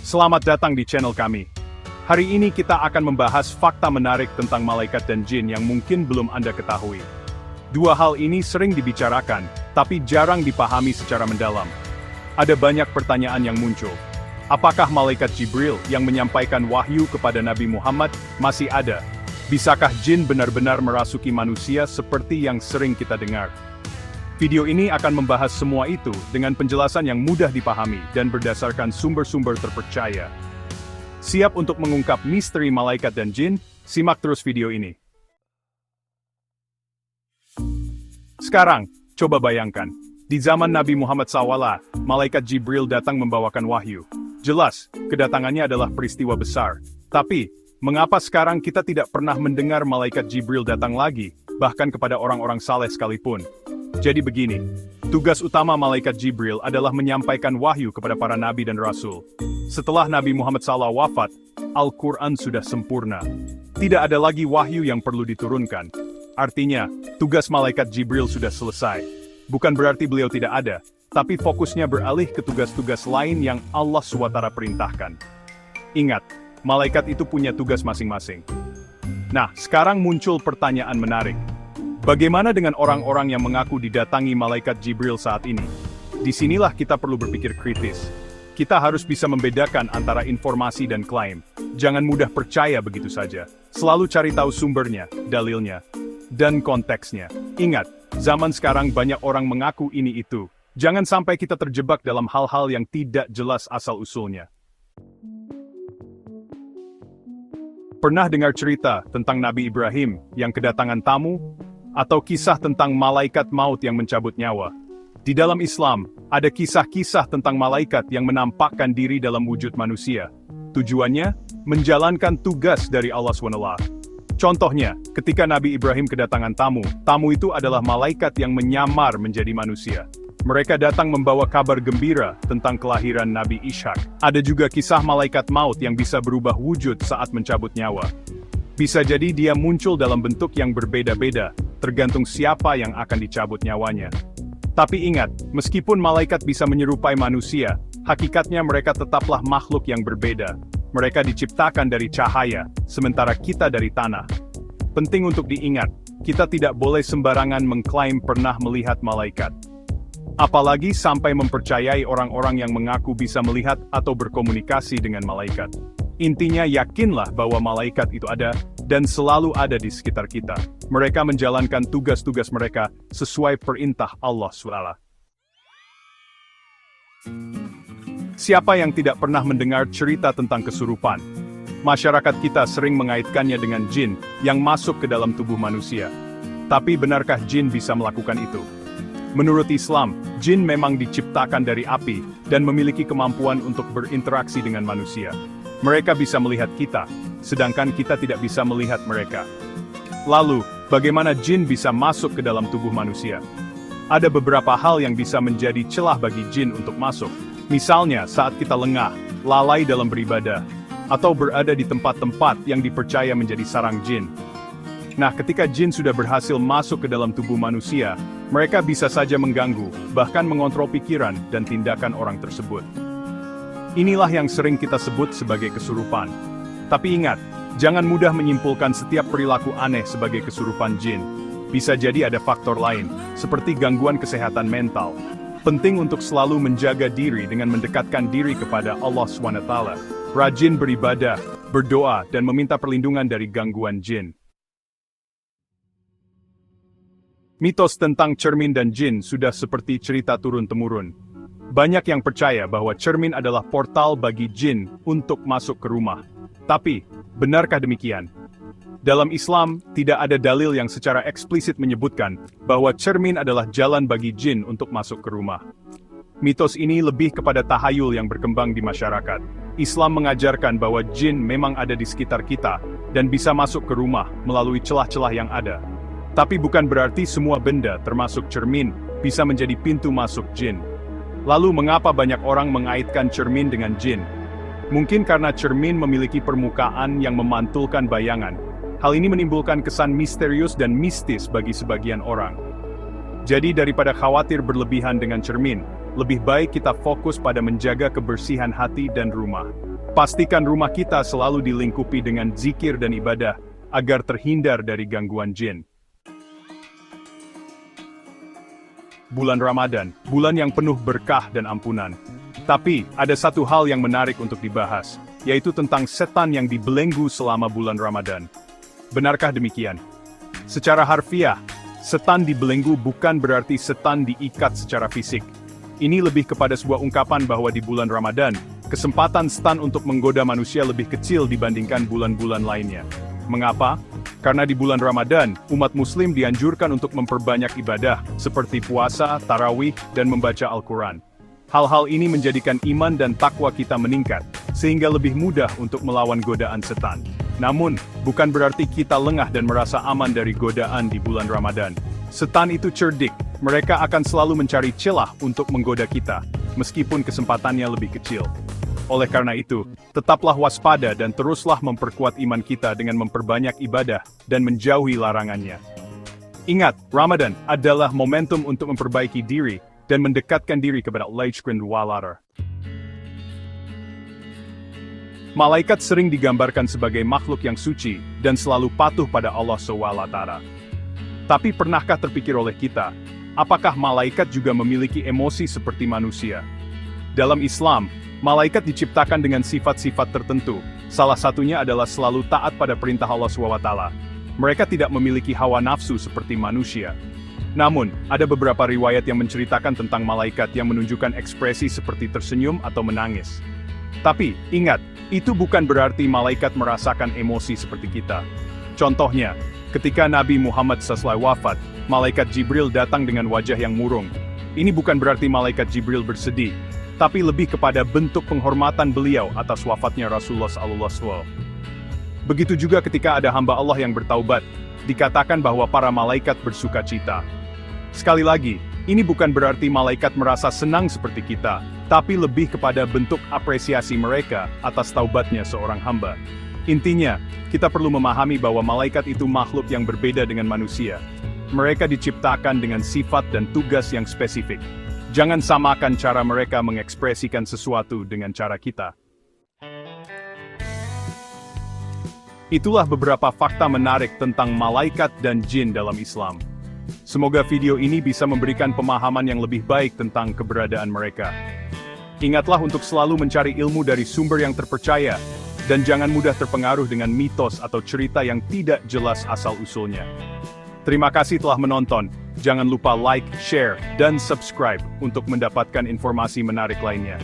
Selamat datang di channel kami. Hari ini kita akan membahas fakta menarik tentang malaikat dan jin yang mungkin belum Anda ketahui. Dua hal ini sering dibicarakan, tapi jarang dipahami secara mendalam. Ada banyak pertanyaan yang muncul. Apakah malaikat Jibril yang menyampaikan wahyu kepada Nabi Muhammad masih ada? Bisakah jin benar-benar merasuki manusia seperti yang sering kita dengar? Video ini akan membahas semua itu dengan penjelasan yang mudah dipahami dan berdasarkan sumber-sumber terpercaya. Siap untuk mengungkap misteri malaikat dan jin? Simak terus video ini. Sekarang, coba bayangkan. Di zaman Nabi Muhammad SAW, malaikat Jibril datang membawakan wahyu. Jelas, kedatangannya adalah peristiwa besar. Tapi, mengapa sekarang kita tidak pernah mendengar malaikat Jibril datang lagi, bahkan kepada orang-orang saleh sekalipun? Jadi begini, tugas utama malaikat Jibril adalah menyampaikan wahyu kepada para nabi dan rasul. Setelah Nabi Muhammad SAW wafat, Al-Quran sudah sempurna. Tidak ada lagi wahyu yang perlu diturunkan. Artinya, tugas malaikat Jibril sudah selesai. Bukan berarti beliau tidak ada, tapi fokusnya beralih ke tugas-tugas lain yang Allah SWT perintahkan. Ingat, malaikat itu punya tugas masing-masing. Nah, sekarang muncul pertanyaan menarik. Bagaimana dengan orang-orang yang mengaku didatangi malaikat Jibril saat ini? Disinilah kita perlu berpikir kritis. Kita harus bisa membedakan antara informasi dan klaim. Jangan mudah percaya begitu saja. Selalu cari tahu sumbernya, dalilnya, dan konteksnya. Ingat, zaman sekarang banyak orang mengaku ini itu. Jangan sampai kita terjebak dalam hal-hal yang tidak jelas asal-usulnya. Pernah dengar cerita tentang Nabi Ibrahim yang kedatangan tamu? Atau kisah tentang malaikat maut yang mencabut nyawa? Di dalam Islam, ada kisah-kisah tentang malaikat yang menampakkan diri dalam wujud manusia. Tujuannya, menjalankan tugas dari Allah SWT. Contohnya, ketika Nabi Ibrahim kedatangan tamu itu adalah malaikat yang menyamar menjadi manusia. Mereka datang membawa kabar gembira tentang kelahiran Nabi Ishak. Ada juga kisah malaikat maut yang bisa berubah wujud saat mencabut nyawa. Bisa jadi dia muncul dalam bentuk yang berbeda-beda, tergantung siapa yang akan dicabut nyawanya. Tapi ingat, meskipun malaikat bisa menyerupai manusia, hakikatnya mereka tetaplah makhluk yang berbeda. Mereka diciptakan dari cahaya, sementara kita dari tanah. Penting untuk diingat, kita tidak boleh sembarangan mengklaim pernah melihat malaikat. Apalagi sampai mempercayai orang-orang yang mengaku bisa melihat atau berkomunikasi dengan malaikat. Intinya yakinlah bahwa malaikat itu ada, dan selalu ada di sekitar kita. Mereka menjalankan tugas-tugas mereka sesuai perintah Allah SWT. Siapa yang tidak pernah mendengar cerita tentang kesurupan? Masyarakat kita sering mengaitkannya dengan jin yang masuk ke dalam tubuh manusia. Tapi benarkah jin bisa melakukan itu? Menurut Islam, jin memang diciptakan dari api dan memiliki kemampuan untuk berinteraksi dengan manusia. Mereka bisa melihat kita, sedangkan kita tidak bisa melihat mereka. Lalu, bagaimana jin bisa masuk ke dalam tubuh manusia? Ada beberapa hal yang bisa menjadi celah bagi jin untuk masuk. Misalnya saat kita lengah, lalai dalam beribadah, atau berada di tempat-tempat yang dipercaya menjadi sarang jin. Nah, ketika jin sudah berhasil masuk ke dalam tubuh manusia, mereka bisa saja mengganggu, bahkan mengontrol pikiran dan tindakan orang tersebut. Inilah yang sering kita sebut sebagai kesurupan. Tapi ingat, jangan mudah menyimpulkan setiap perilaku aneh sebagai kesurupan jin. Bisa jadi ada faktor lain, seperti gangguan kesehatan mental. Penting untuk selalu menjaga diri dengan mendekatkan diri kepada Allah SWT. Rajin beribadah, berdoa, dan meminta perlindungan dari gangguan jin. Mitos tentang cermin dan jin sudah seperti cerita turun-temurun. Banyak yang percaya bahwa cermin adalah portal bagi jin untuk masuk ke rumah. Tapi, benarkah demikian? Dalam Islam, tidak ada dalil yang secara eksplisit menyebutkan bahwa cermin adalah jalan bagi jin untuk masuk ke rumah. Mitos ini lebih kepada tahayul yang berkembang di masyarakat. Islam mengajarkan bahwa jin memang ada di sekitar kita dan bisa masuk ke rumah melalui celah-celah yang ada. Tapi bukan berarti semua benda, termasuk cermin, bisa menjadi pintu masuk jin. Lalu mengapa banyak orang mengaitkan cermin dengan jin? Mungkin karena cermin memiliki permukaan yang memantulkan bayangan. Hal ini menimbulkan kesan misterius dan mistis bagi sebagian orang. Jadi daripada khawatir berlebihan dengan cermin, lebih baik kita fokus pada menjaga kebersihan hati dan rumah. Pastikan rumah kita selalu dilingkupi dengan zikir dan ibadah, agar terhindar dari gangguan jin. Bulan Ramadan, bulan yang penuh berkah dan ampunan. Tapi, ada satu hal yang menarik untuk dibahas, yaitu tentang setan yang dibelenggu selama bulan Ramadan. Benarkah demikian? Secara harfiah, setan dibelenggu bukan berarti setan diikat secara fisik. Ini lebih kepada sebuah ungkapan bahwa di bulan Ramadan, kesempatan setan untuk menggoda manusia lebih kecil dibandingkan bulan-bulan lainnya. Mengapa? Karena di bulan Ramadan, umat muslim dianjurkan untuk memperbanyak ibadah, seperti puasa, tarawih, dan membaca Al-Quran. Hal-hal ini menjadikan iman dan takwa kita meningkat, sehingga lebih mudah untuk melawan godaan setan. Namun, bukan berarti kita lengah dan merasa aman dari godaan di bulan Ramadan. Setan itu cerdik, mereka akan selalu mencari celah untuk menggoda kita, meskipun kesempatannya lebih kecil. Oleh karena itu, tetaplah waspada dan teruslah memperkuat iman kita dengan memperbanyak ibadah dan menjauhi larangannya. Ingat, Ramadan adalah momentum untuk memperbaiki diri dan mendekatkan diri kepada Allah Subhanahu wa Ta'ala. Malaikat sering digambarkan sebagai makhluk yang suci dan selalu patuh pada Allah SWT. Tapi pernahkah terpikir oleh kita, apakah malaikat juga memiliki emosi seperti manusia? Dalam Islam, malaikat diciptakan dengan sifat-sifat tertentu, salah satunya adalah selalu taat pada perintah Allah SWT. Mereka tidak memiliki hawa nafsu seperti manusia. Namun, ada beberapa riwayat yang menceritakan tentang malaikat yang menunjukkan ekspresi seperti tersenyum atau menangis. Tapi, ingat, itu bukan berarti malaikat merasakan emosi seperti kita. Contohnya, ketika Nabi Muhammad SAW wafat, malaikat Jibril datang dengan wajah yang murung. Ini bukan berarti malaikat Jibril bersedih, tapi lebih kepada bentuk penghormatan beliau atas wafatnya Rasulullah SAW. Begitu juga ketika ada hamba Allah yang bertaubat, dikatakan bahwa para malaikat bersuka cita. Sekali lagi, ini bukan berarti malaikat merasa senang seperti kita, tapi lebih kepada bentuk apresiasi mereka atas taubatnya seorang hamba. Intinya, kita perlu memahami bahwa malaikat itu makhluk yang berbeda dengan manusia. Mereka diciptakan dengan sifat dan tugas yang spesifik. Jangan samakan cara mereka mengekspresikan sesuatu dengan cara kita. Itulah beberapa fakta menarik tentang malaikat dan jin dalam Islam. Semoga video ini bisa memberikan pemahaman yang lebih baik tentang keberadaan mereka. Ingatlah untuk selalu mencari ilmu dari sumber yang terpercaya, dan jangan mudah terpengaruh dengan mitos atau cerita yang tidak jelas asal-usulnya. Terima kasih telah menonton, jangan lupa like, share, dan subscribe untuk mendapatkan informasi menarik lainnya.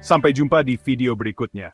Sampai jumpa di video berikutnya.